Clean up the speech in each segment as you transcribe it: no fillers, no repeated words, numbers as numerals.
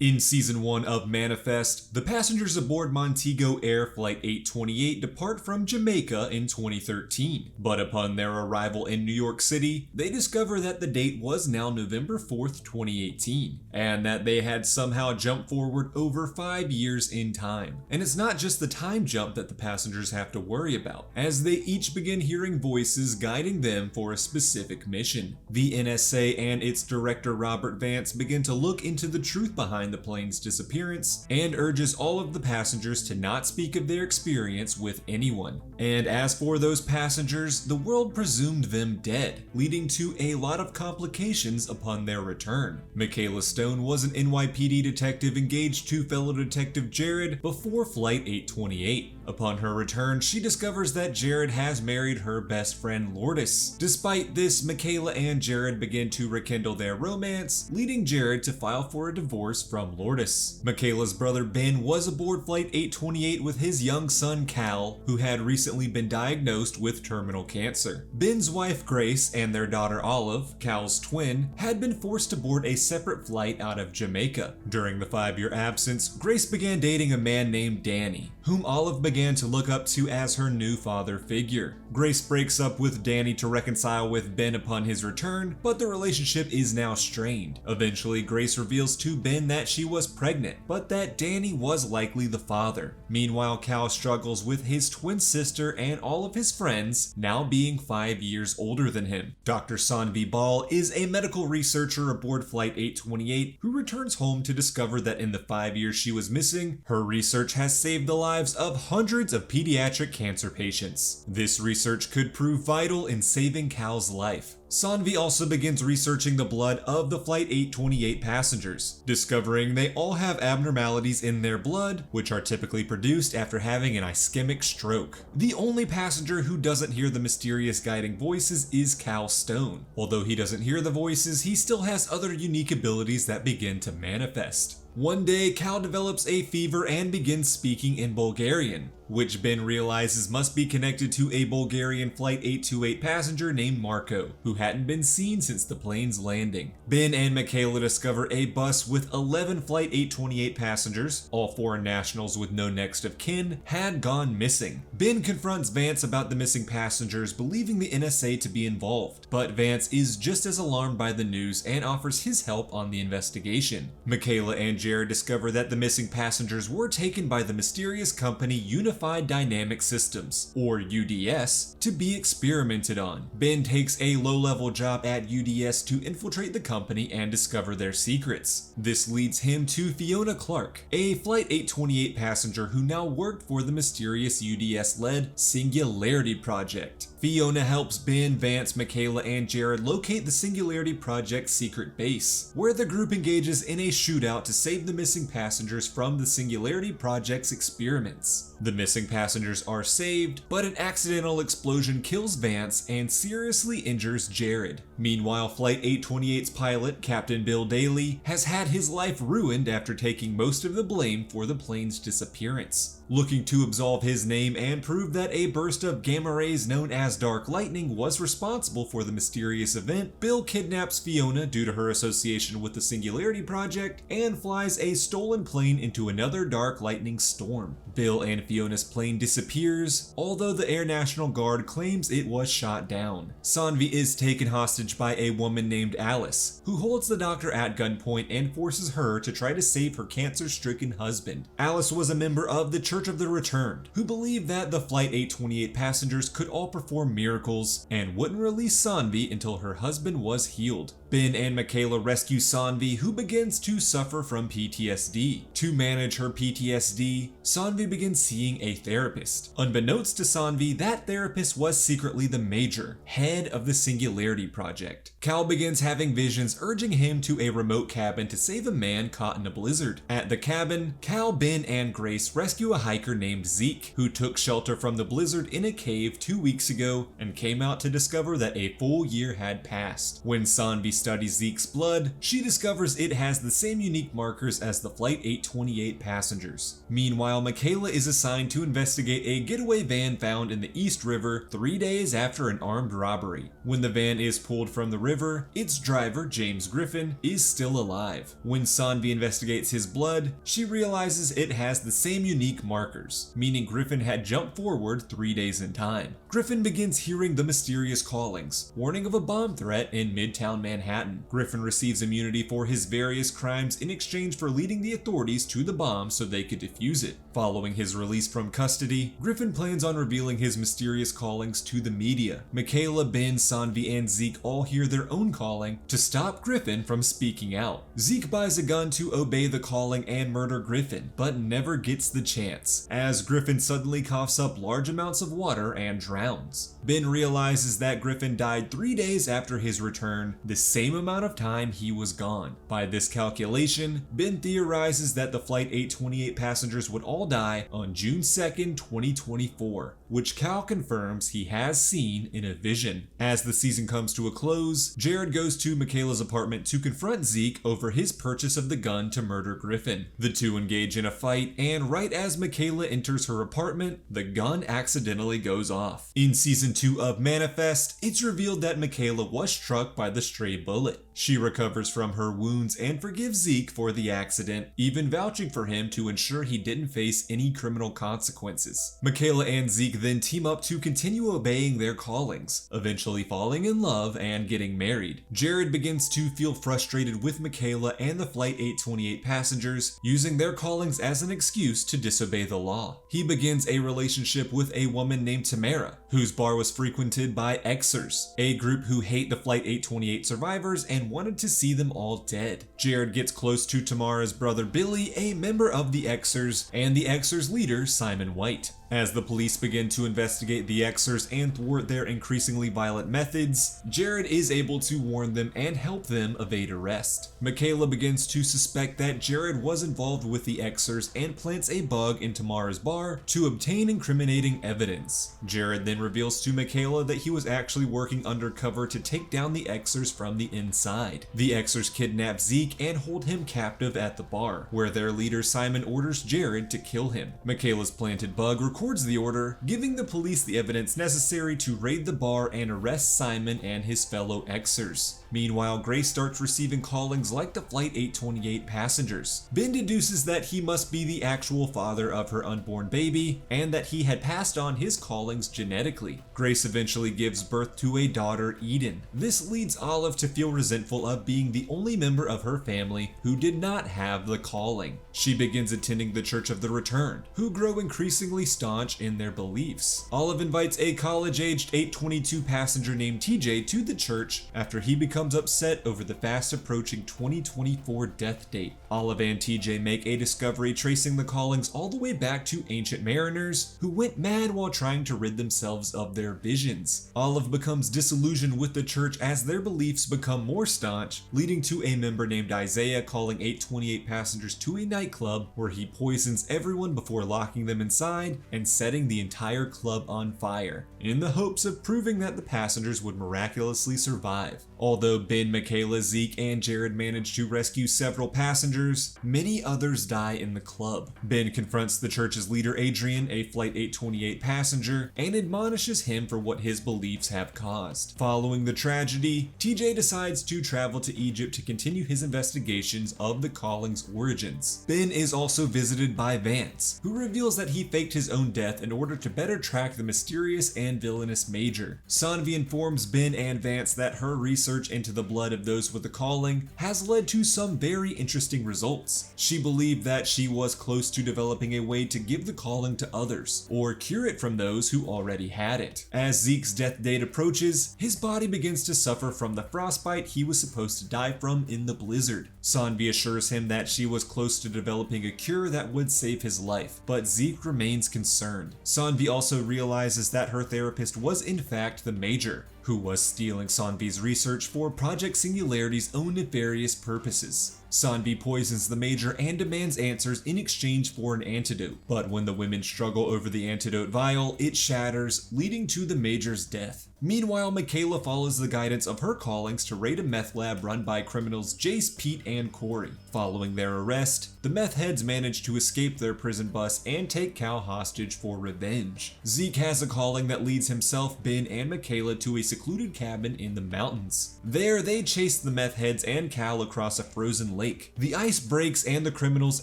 In Season 1 of Manifest, the passengers aboard Montego Air Flight 828 depart from Jamaica in 2013, but upon their arrival in New York City, they discover that the date was now November 4th, 2018, and that they had somehow jumped forward over 5 years in time. And it's not just the time jump that the passengers have to worry about, as they each begin hearing voices guiding them for a specific mission. The NSA and its director Robert Vance begin to look into the truth behind the plane's disappearance and urges all of the passengers to not speak of their experience with anyone. And as for those passengers, the world presumed them dead, leading to a lot of complications upon their return. Michaela Stone was an NYPD detective engaged to fellow detective Jared before Flight 828. Upon her return, she discovers that Jared has married her best friend Lourdes. Despite this, Michaela and Jared begin to rekindle their romance, leading Jared to file for a divorce from Lourdes. Michaela's brother Ben was aboard Flight 828 with his young son Cal, who had recently been diagnosed with terminal cancer. Ben's wife Grace and their daughter Olive, Cal's twin, had been forced to board a separate flight out of Jamaica. During the 5-year absence, Grace began dating a man named Danny, whom Olive began to look up to as her new father figure. Grace breaks up with Danny to reconcile with Ben upon his return, but the relationship is now strained. Eventually, Grace reveals to Ben that she was pregnant, but that Danny was likely the father. Meanwhile, Cal struggles with his twin sister and all of his friends, now being 5 years older than him. Dr. Saanvi Bahl is a medical researcher aboard Flight 828 who returns home to discover that in the 5 years she was missing, her research has saved the lives of hundreds of pediatric cancer patients. This research could prove vital in saving Cal's life. Saanvi also begins researching the blood of the Flight 828 passengers, discovering they all have abnormalities in their blood, which are typically produced after having an ischemic stroke. The only passenger who doesn't hear the mysterious guiding voices is Cal Stone. Although he doesn't hear the voices, he still has other unique abilities that begin to manifest. One day, Cal develops a fever and begins speaking in Bulgarian, which Ben realizes must be connected to a Bulgarian Flight 828 passenger named Marco, who hadn't been seen since the plane's landing. Ben and Michaela discover a bus with 11 Flight 828 passengers, all foreign nationals with no next of kin, had gone missing. Ben confronts Vance about the missing passengers, believing the NSA to be involved, but Vance is just as alarmed by the news and offers his help on the investigation. Michaela and Jared discover that the missing passengers were taken by the mysterious company Unified Dynamic Systems, or UDS, to be experimented on. Ben takes a low-level job at UDS to infiltrate the company and discover their secrets. This leads him to Fiona Clark, a Flight 828 passenger who now worked for the mysterious UDS-led Singularity Project. Fiona helps Ben, Vance, Michaela, and Jared locate the Singularity Project's secret base, where the group engages in a shootout to save the missing passengers from the Singularity Project's experiments. The missing passengers are saved, but an accidental explosion kills Vance and seriously injures Jared. Meanwhile, Flight 828's pilot, Captain Bill Daly, has had his life ruined after taking most of the blame for the plane's disappearance. Looking to absolve his name and prove that a burst of gamma rays known as dark lightning was responsible for the mysterious event, Bill kidnaps Fiona due to her association with the Singularity Project and flies a stolen plane into another dark lightning storm. Bill and Fiona's plane disappears, although the Air National Guard claims it was shot down. Saanvi is taken hostage by a woman named Alice, who holds the doctor at gunpoint and forces her to try to save her cancer-stricken husband. Alice was a member of the Church of the Returned, who believed that the Flight 828 passengers could all perform miracles and wouldn't release Saanvi until her husband was healed. Ben and Michaela rescue Saanvi, who begins to suffer from PTSD. To manage her PTSD, Saanvi begins seeing a therapist. Unbeknownst to Saanvi, that therapist was secretly the Major, head of the Singularity Project. Cal begins having visions urging him to a remote cabin to save a man caught in a blizzard. At the cabin, Cal, Ben, and Grace rescue a hiker named Zeke, who took shelter from the blizzard in a cave 2 weeks ago and came out to discover that a full year had passed. When Saanvi studies Zeke's blood, she discovers it has the same unique markers as the Flight 828 passengers. Meanwhile, Michaela is assigned to investigate a getaway van found in the East River 3 days after an armed robbery. When the van is pulled from the river, its driver, James Griffin, is still alive. When Saanvi investigates his blood, she realizes it has the same unique markers, meaning Griffin had jumped forward 3 days in time. Griffin begins hearing the mysterious callings, warning of a bomb threat in Midtown Manhattan. Griffin receives immunity for his various crimes in exchange for leading the authorities to the bomb so they could defuse it. Following his release from custody, Griffin plans on revealing his mysterious callings to the media. Michaela, Ben, Saanvi, and Zeke all hear their own calling to stop Griffin from speaking out. Zeke buys a gun to obey the calling and murder Griffin, but never gets the chance, as Griffin suddenly coughs up large amounts of water and drowns. Ben realizes that Griffin died 3 days after his return, the same amount of time he was gone. By this calculation, Ben theorizes that the Flight 828 passengers would all die on June 2nd, 2024, which Cal confirms he has seen in a vision. As the season comes to a close, Jared goes to Michaela's apartment to confront Zeke over his purchase of the gun to murder Griffin. The two engage in a fight, and right as Michaela enters her apartment, the gun accidentally goes off. In season 2 of Manifest, it's revealed that Michaela was struck by the stray bullet. She recovers from her wounds and forgives Zeke for the accident, even vouching for him to ensure he didn't face any criminal consequences. Michaela and Zeke then team up to continue obeying their callings, eventually falling in love and getting married. Jared begins to feel frustrated with Michaela and the Flight 828 passengers, using their callings as an excuse to disobey the law. He begins a relationship with a woman named Tamara, whose bar was frequented by Xers, a group who hate the Flight 828 survivors and wanted to see them all dead. Jared gets close to Tamara's brother Billy, a member of the Xers, and the Xers leader Simon White. As the police begin to investigate the Xers and thwart their increasingly violent methods, Jared is able to warn them and help them evade arrest. Michaela begins to suspect that Jared was involved with the Xers and plants a bug in Tamara's bar to obtain incriminating evidence. Jared then reveals to Michaela that he was actually working undercover to take down the Xers from the inside. The Xers kidnap Zeke and hold him captive at the bar, where their leader Simon orders Jared to kill him. Michaela's planted bug records the order, giving the police the evidence necessary to raid the bar and arrest Simon and his fellow Xers. Meanwhile, Grace starts receiving callings like the Flight 828 passengers. Ben deduces that he must be the actual father of her unborn baby, and that he had passed on his callings genetically. Grace eventually gives birth to a daughter, Eden. This leads Olive to feel resentful of being the only member of her family who did not have the calling. She begins attending the Church of the Returned, who grow increasingly staunch in their beliefs. Olive invites a college-aged 822 passenger named TJ to the church after he becomes upset over the fast-approaching 2024 death date. Olive and TJ make a discovery tracing the callings all the way back to ancient mariners who went mad while trying to rid themselves of their visions. Olive becomes disillusioned with the church as their beliefs become more staunch, leading to a member named Isaiah calling 828 passengers to a nightclub where he poisons everyone before locking them inside and setting the entire club on fire, in the hopes of proving that the passengers would miraculously survive. Although Ben, Michaela, Zeke, and Jared manage to rescue several passengers, many others die in the club. Ben confronts the church's leader Adrian, a Flight 828 passenger, and admonishes him for what his beliefs have caused. Following the tragedy, TJ decides to travel to Egypt to continue his investigations of the calling's origins. Ben is also visited by Vance, who reveals that he faked his own death in order to better track the mysterious and villainous Major. Saanvi informs Ben and Vance that her research into the blood of those with the calling has led to some very interesting results. She believed that she was close to developing a way to give the calling to others, or cure it from those who already had it. As Zeke's death date approaches, his body begins to suffer from the frostbite he was supposed to die from in the blizzard. Saanvi assures him that she was close to developing a cure that would save his life, but Zeke remains concerned. Saanvi also realizes that her therapist was in fact the Major, who was stealing Saanvi's research for Project Singularity's own nefarious purposes. Saanvi poisons the Major and demands answers in exchange for an antidote, but when the women struggle over the antidote vial, it shatters, leading to the Major's death. Meanwhile, Michaela follows the guidance of her callings to raid a meth lab run by criminals Jace, Pete, and Corey. Following their arrest, the Meth Heads manage to escape their prison bus and take Cal hostage for revenge. Zeke has a calling that leads himself, Ben, and Michaela to a secluded cabin in the mountains. There, they chase the Meth Heads and Cal across a frozen lake. The ice breaks and the criminals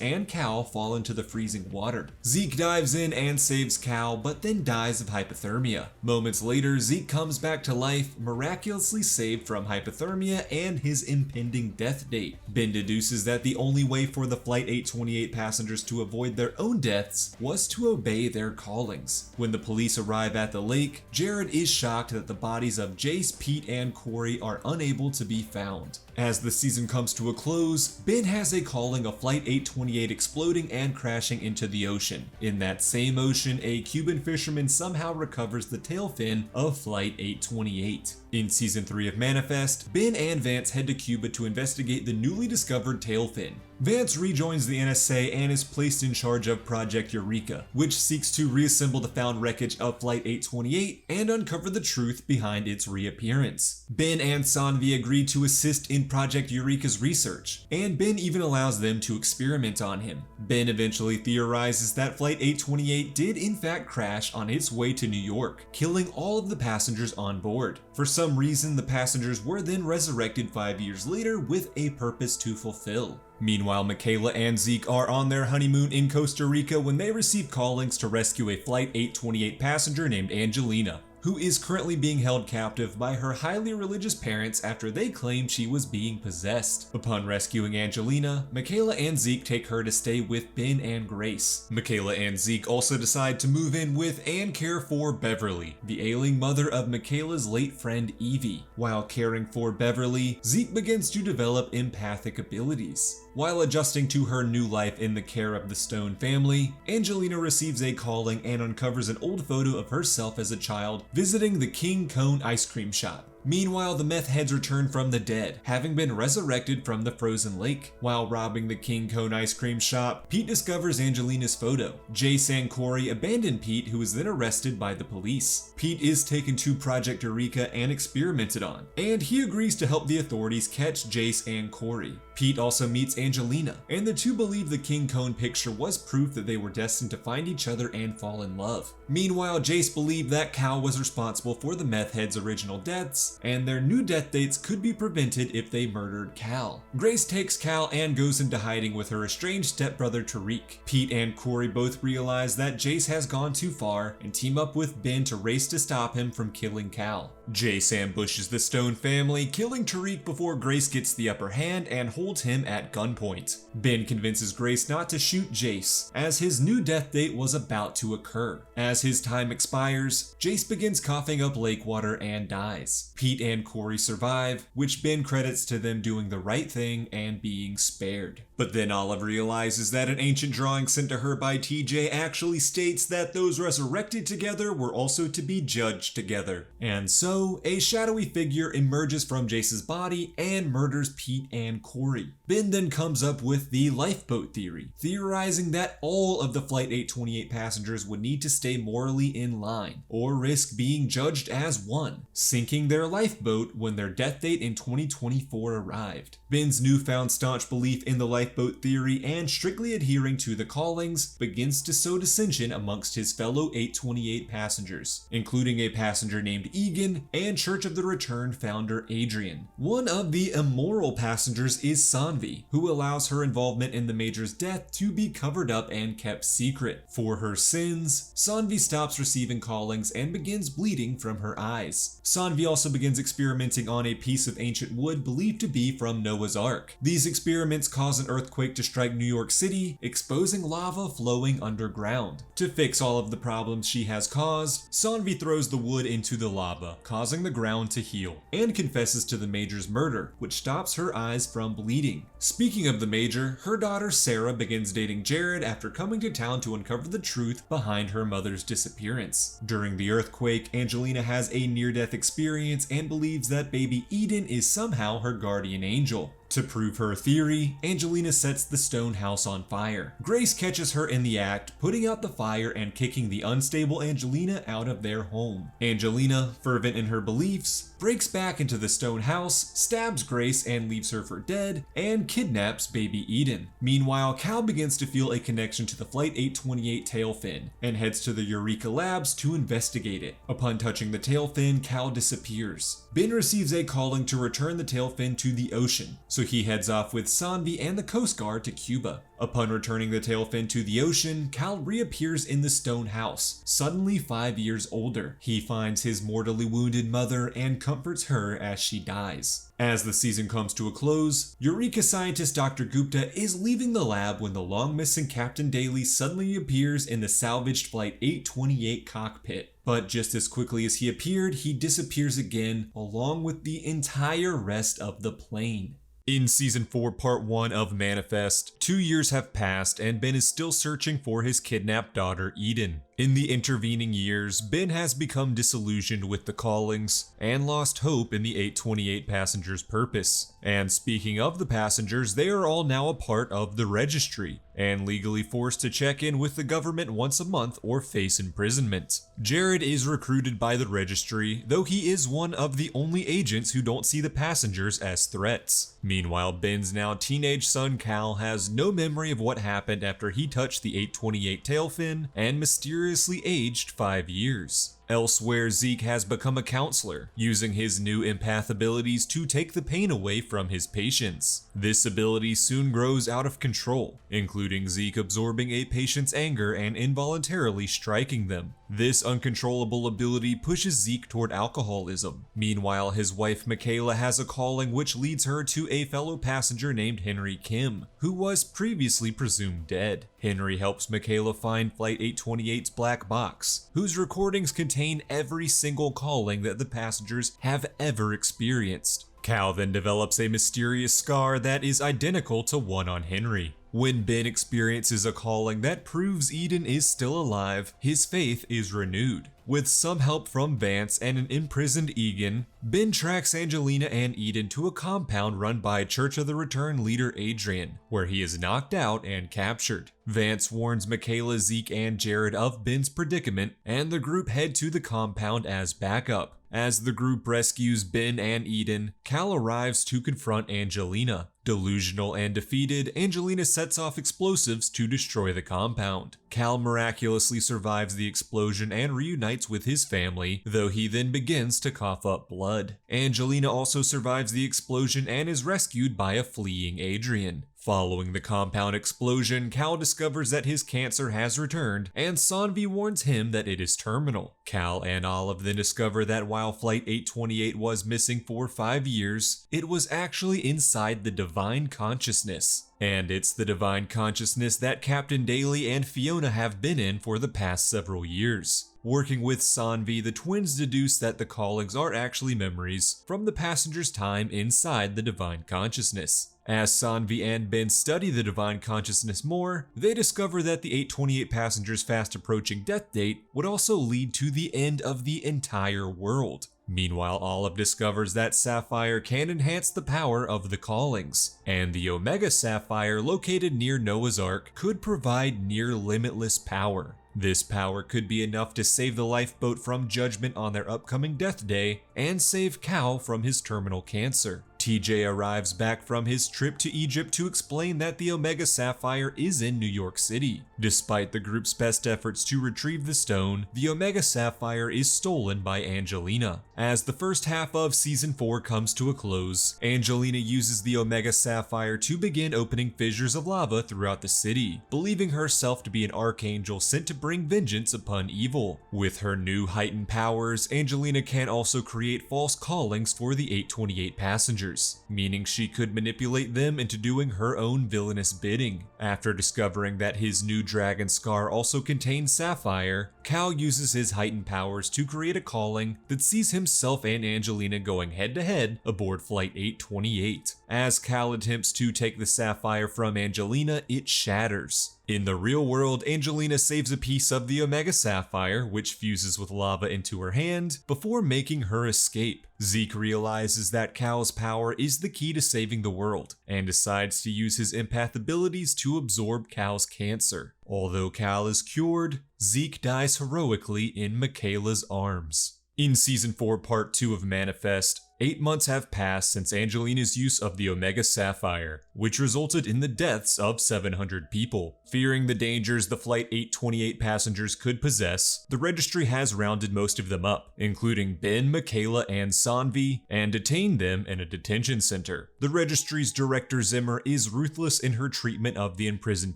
and Cal fall into the freezing water. Zeke dives in and saves Cal, but then dies of hypothermia. Moments later, Zeke comes back to life, miraculously saved from hypothermia and his impending death date. Ben deduces that the only way for the Flight 828 passengers to avoid their own deaths was to obey their callings. When the police arrive at the lake, Jared is shocked that the bodies of Jace, Pete, and Corey are unable to be found. As the season comes to a close, Ben has a calling of Flight 828 exploding and crashing into the ocean. In that same ocean, a Cuban fisherman somehow recovers the tail fin of Flight 828. In Season 3 of Manifest, Ben and Vance head to Cuba to investigate the newly discovered tail fin. Vance rejoins the NSA and is placed in charge of Project Eureka, which seeks to reassemble the found wreckage of Flight 828 and uncover the truth behind its reappearance. Ben and Saanvi agree to assist in Project Eureka's research, and Ben even allows them to experiment on him. Ben eventually theorizes that Flight 828 did in fact crash on its way to New York, killing all of the passengers on board. For some reason, the passengers were then resurrected 5 years later with a purpose to fulfill. Meanwhile, Michaela and Zeke are on their honeymoon in Costa Rica when they receive callings to rescue a Flight 828 passenger named Angelina, who is currently being held captive by her highly religious parents after they claim she was being possessed. Upon rescuing Angelina, Michaela and Zeke take her to stay with Ben and Grace. Michaela and Zeke also decide to move in with and care for Beverly, the ailing mother of Michaela's late friend Evie. While caring for Beverly, Zeke begins to develop empathic abilities. While adjusting to her new life in the care of the Stone family, Angelina receives a calling and uncovers an old photo of herself as a child visiting the King Cone ice cream shop. Meanwhile, the Meth Heads return from the dead, having been resurrected from the frozen lake. While robbing the King Cone ice cream shop, Pete discovers Angelina's photo. Jace and Corey abandon Pete, who is then arrested by the police. Pete is taken to Project Eureka and experimented on, and he agrees to help the authorities catch Jace and Corey. Pete also meets Angelina, and the two believe the King Cone picture was proof that they were destined to find each other and fall in love. Meanwhile, Jace believed that Cal was responsible for the Meth Heads' original deaths, and their new death dates could be prevented if they murdered Cal. Grace takes Cal and goes into hiding with her estranged stepbrother Tariq. Pete and Corey both realize that Jace has gone too far and team up with Ben to race to stop him from killing Cal. Jace ambushes the Stone family, killing Tariq before Grace gets the upper hand and holds him at gunpoint. Ben convinces Grace not to shoot Jace, as his new death date was about to occur. As his time expires, Jace begins coughing up lake water and dies. Pete and Corey survive, which Ben credits to them doing the right thing and being spared. But then Olive realizes that an ancient drawing sent to her by TJ actually states that those resurrected together were also to be judged together. And so, a shadowy figure emerges from Jace's body and murders Pete and Corey. Ben then comes up with the lifeboat theory, theorizing that all of the Flight 828 passengers would need to stay morally in line, or risk being judged as one, sinking their lifeboat when their death date in 2024 arrived. Ben's newfound staunch belief in the lifeboat theory and strictly adhering to the callings begins to sow dissension amongst his fellow 828 passengers, including a passenger named Egan and Church of the Return founder Adrian. One of the immoral passengers is Saanvi, who allows her involvement in the Major's death to be covered up and kept secret. For her sins, Saanvi stops receiving callings and begins bleeding from her eyes. Saanvi also begins experimenting on a piece of ancient wood believed to be from Noah's Ark. These experiments cause an earthquake to strike New York City, exposing lava flowing underground. To fix all of the problems she has caused, Saanvi throws the wood into the lava, causing the ground to heal, and confesses to the Major's murder, which stops her eyes from bleeding. Speaking of the Major, her daughter Sarah begins dating Jared after coming to town to uncover the truth behind her mother's disappearance. During the earthquake, Angelina has a near-death experience and believes that baby Eden is somehow her guardian angel. To prove her theory, Angelina sets the stone house on fire. Grace catches her in the act, putting out the fire and kicking the unstable Angelina out of their home. Angelina, fervent in her beliefs, breaks back into the stone house, stabs Grace and leaves her for dead, and kidnaps baby Eden. Meanwhile, Cal begins to feel a connection to the Flight 828 tail fin and heads to the Eureka Labs to investigate it. Upon touching the tail fin, Cal disappears. Ben receives a calling to return the tail fin to the ocean, so he heads off with Saanvi and the Coast Guard to Cuba. Upon returning the tail fin to the ocean, Cal reappears in the stone house, suddenly 5 years older. He finds his mortally wounded mother and comforts her as she dies. As the season comes to a close, Eureka scientist Dr. Gupta is leaving the lab when the long-missing Captain Daly suddenly appears in the salvaged Flight 828 cockpit. But just as quickly as he appeared, he disappears again, along with the entire rest of the plane. In Season 4, Part 1 of Manifest, 2 years have passed and Ben is still searching for his kidnapped daughter, Eden. In the intervening years, Ben has become disillusioned with the callings and lost hope in the 828 passengers' purpose. And speaking of the passengers, they are all now a part of the registry and legally forced to check in with the government once a month or face imprisonment. Jared is recruited by the registry, though he is one of the only agents who don't see the passengers as threats. Meanwhile, Ben's now teenage son Cal has no memory of what happened after he touched the 828 tail fin and mysteriously aged 5 years. Elsewhere, Zeke has become a counselor, using his new empath abilities to take the pain away from his patients. This ability soon grows out of control, including Zeke absorbing a patient's anger and involuntarily striking them. This uncontrollable ability pushes Zeke toward alcoholism. Meanwhile, his wife Michaela has a calling which leads her to a fellow passenger named Henry Kim, who was previously presumed dead. Henry helps Michaela find Flight 828's black box, whose recordings contain every single calling that the passengers have ever experienced. Cal then develops a mysterious scar that is identical to one on Henry. When Ben experiences a calling that proves Eden is still alive, his faith is renewed. With some help from Vance and an imprisoned Egan, Ben tracks Angelina and Eden to a compound run by Church of the Return leader Adrian, where he is knocked out and captured. Vance warns Michaela, Zeke, and Jared of Ben's predicament, and the group head to the compound as backup. As the group rescues Ben and Eden, Cal arrives to confront Angelina. Delusional and defeated, Angelina sets off explosives to destroy the compound. Cal miraculously survives the explosion and reunites with his family, though he then begins to cough up blood. Angelina also survives the explosion and is rescued by a fleeing Adrian. Following the compound explosion, Cal discovers that his cancer has returned, and Saanvi warns him that it is terminal. Cal and Olive then discover that while Flight 828 was missing for 5 years, it was actually inside the Divine Consciousness. And it's the Divine Consciousness that Captain Daly and Fiona have been in for the past several years. Working with Saanvi, the twins deduce that the callings are actually memories from the passengers' time inside the Divine Consciousness. As Saanvi and Ben study the Divine Consciousness more, they discover that the 828 passengers' fast approaching death date would also lead to the end of the entire world. Meanwhile, Olive discovers that Sapphire can enhance the power of the callings, and the Omega Sapphire located near Noah's Ark could provide near limitless power. This power could be enough to save the lifeboat from judgment on their upcoming death day and save Cal from his terminal cancer. TJ arrives back from his trip to Egypt to explain that the Omega Sapphire is in New York City. Despite the group's best efforts to retrieve the stone, the Omega Sapphire is stolen by Angelina. As the first half of Season 4 comes to a close, Angelina uses the Omega Sapphire to begin opening fissures of lava throughout the city, believing herself to be an archangel sent to bring vengeance upon evil. With her new heightened powers, Angelina can also create false callings for the 828 passengers, meaning she could manipulate them into doing her own villainous bidding. After discovering that his new dragon scar also contains Sapphire, Cal uses his heightened powers to create a calling that sees him himself and Angelina going head-to-head aboard Flight 828. As Cal attempts to take the sapphire from Angelina, it shatters. In the real world, Angelina saves a piece of the Omega Sapphire, which fuses with lava into her hand, before making her escape. Zeke realizes that Cal's power is the key to saving the world, and decides to use his empath abilities to absorb Cal's cancer. Although Cal is cured, Zeke dies heroically in Michaela's arms. In Season 4, Part 2 of Manifest, 8 months have passed since Angelina's use of the Omega Sapphire, which resulted in the deaths of 700 people. Fearing the dangers the Flight 828 passengers could possess, the registry has rounded most of them up, including Ben, Michaela, and Saanvi, and detained them in a detention center. The registry's director Zimmer is ruthless in her treatment of the imprisoned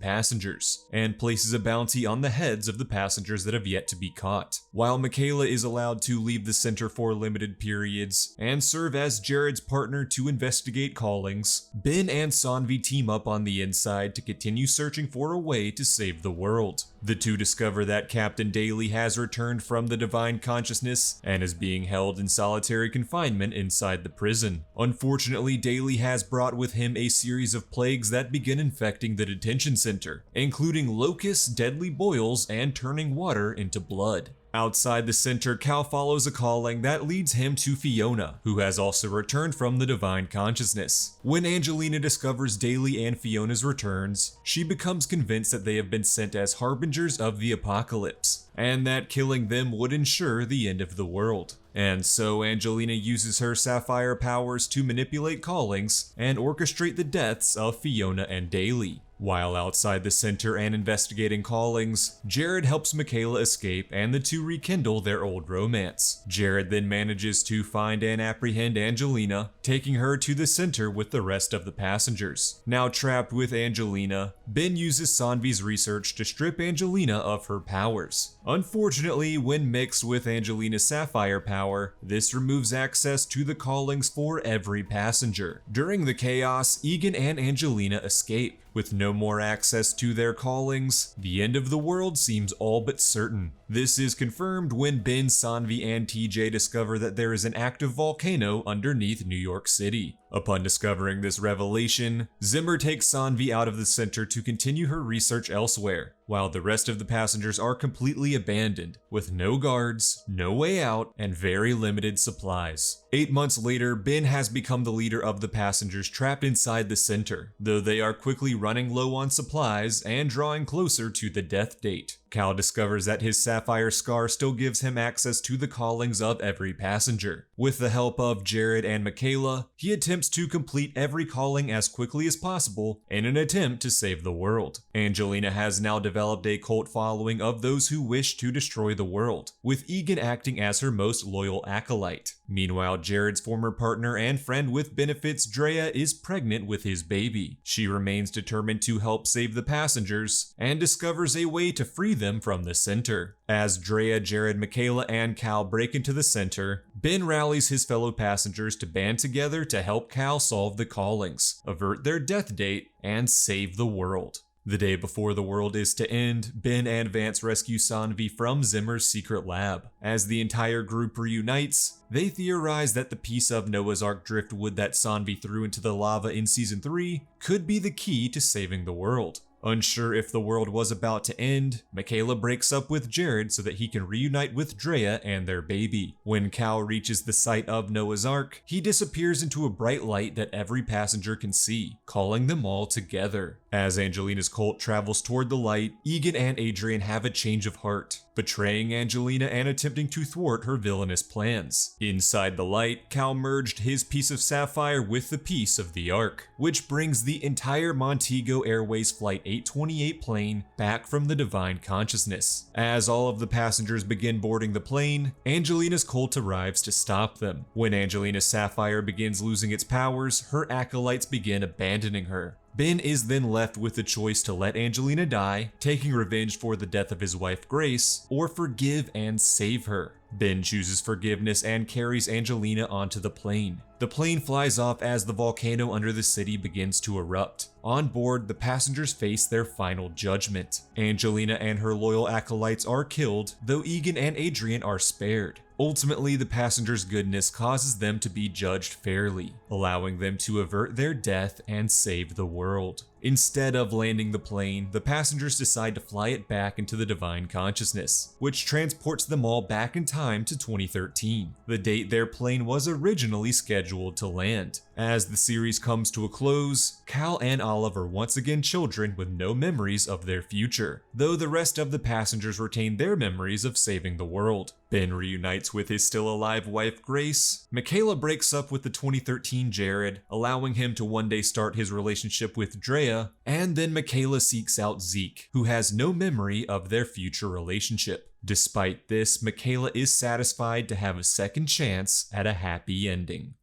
passengers, and places a bounty on the heads of the passengers that have yet to be caught. While Michaela is allowed to leave the center for limited periods, and serve as Jared's partner to investigate callings, Ben and Saanvi team up on the inside to continue searching for a way to save the world. The two discover that Captain Daly has returned from the divine consciousness and is being held in solitary confinement inside the prison. Unfortunately, Daly has brought with him a series of plagues that begin infecting the detention center, including locusts, deadly boils, and turning water into blood. Outside the center, Cal follows a calling that leads him to Fiona, who has also returned from the divine consciousness. When Angelina discovers Daly and Fiona's returns, she becomes convinced that they have been sent as harbingers of the apocalypse, and that killing them would ensure the end of the world. And so Angelina uses her sapphire powers to manipulate callings and orchestrate the deaths of Fiona and Daly. While outside the center and investigating callings, Jared helps Michaela escape and the two rekindle their old romance. Jared then manages to find and apprehend Angelina, taking her to the center with the rest of the passengers. Now trapped with Angelina, Ben uses Saanvi's research to strip Angelina of her powers. Unfortunately, when mixed with Angelina's sapphire power, this removes access to the callings for every passenger. During the chaos, Egan and Angelina escape. With no more access to their callings, the end of the world seems all but certain. This is confirmed when Ben, Saanvi, and TJ discover that there is an active volcano underneath New York City. Upon discovering this revelation, Zimmer takes Saanvi out of the center to continue her research elsewhere, while the rest of the passengers are completely abandoned, with no guards, no way out, and very limited supplies. 8 months later, Ben has become the leader of the passengers trapped inside the center, though they are quickly running low on supplies and drawing closer to the death date. Cal discovers that his sapphire scar still gives him access to the callings of every passenger. With the help of Jared and Michaela, he attempts to complete every calling as quickly as possible in an attempt to save the world. Angelina has now developed a cult following of those who wish to destroy the world, with Egan acting as her most loyal acolyte. Meanwhile, Jared's former partner and friend with benefits, Drea, is pregnant with his baby. She remains determined to help save the passengers and discovers a way to free them from the center. As Drea, Jared, Michaela, and Cal break into the center, Ben rallies his fellow passengers to band together to help Cal solve the callings, avert their death date, and save the world. The day before the world is to end, Ben and Vance rescue Saanvi from Zimmer's secret lab. As the entire group reunites, they theorize that the piece of Noah's Ark driftwood that Saanvi threw into the lava in Season 3 could be the key to saving the world. Unsure if the world was about to end, Michaela breaks up with Jared so that he can reunite with Drea and their baby. When Cal reaches the site of Noah's Ark, he disappears into a bright light that every passenger can see, calling them all together. As Angelina's cult travels toward the light, Egan and Adrian have a change of heart, betraying Angelina and attempting to thwart her villainous plans. Inside the light, Cal merged his piece of sapphire with the piece of the Ark, which brings the entire Montego Airways Flight 828 plane back from the divine consciousness. As all of the passengers begin boarding the plane, Angelina's cult arrives to stop them. When Angelina's sapphire begins losing its powers, her acolytes begin abandoning her. Ben is then left with the choice to let Angelina die, taking revenge for the death of his wife Grace, or forgive and save her. Ben chooses forgiveness and carries Angelina onto the plane. The plane flies off as the volcano under the city begins to erupt. On board, the passengers face their final judgment. Angelina and her loyal acolytes are killed, though Egan and Adrian are spared. Ultimately, the passengers' goodness causes them to be judged fairly, allowing them to avert their death and save the world. Instead of landing the plane, the passengers decide to fly it back into the divine consciousness, which transports them all back in time to 2013, the date their plane was originally scheduled to land. As the series comes to a close, Cal and Olive are once again children with no memories of their future, though the rest of the passengers retain their memories of saving the world. Ben reunites with his still alive wife Grace. Michaela breaks up with the 2013 Jared, allowing him to one day start his relationship with Drea, and then Michaela seeks out Zeke, who has no memory of their future relationship. Despite this, Michaela is satisfied to have a second chance at a happy ending.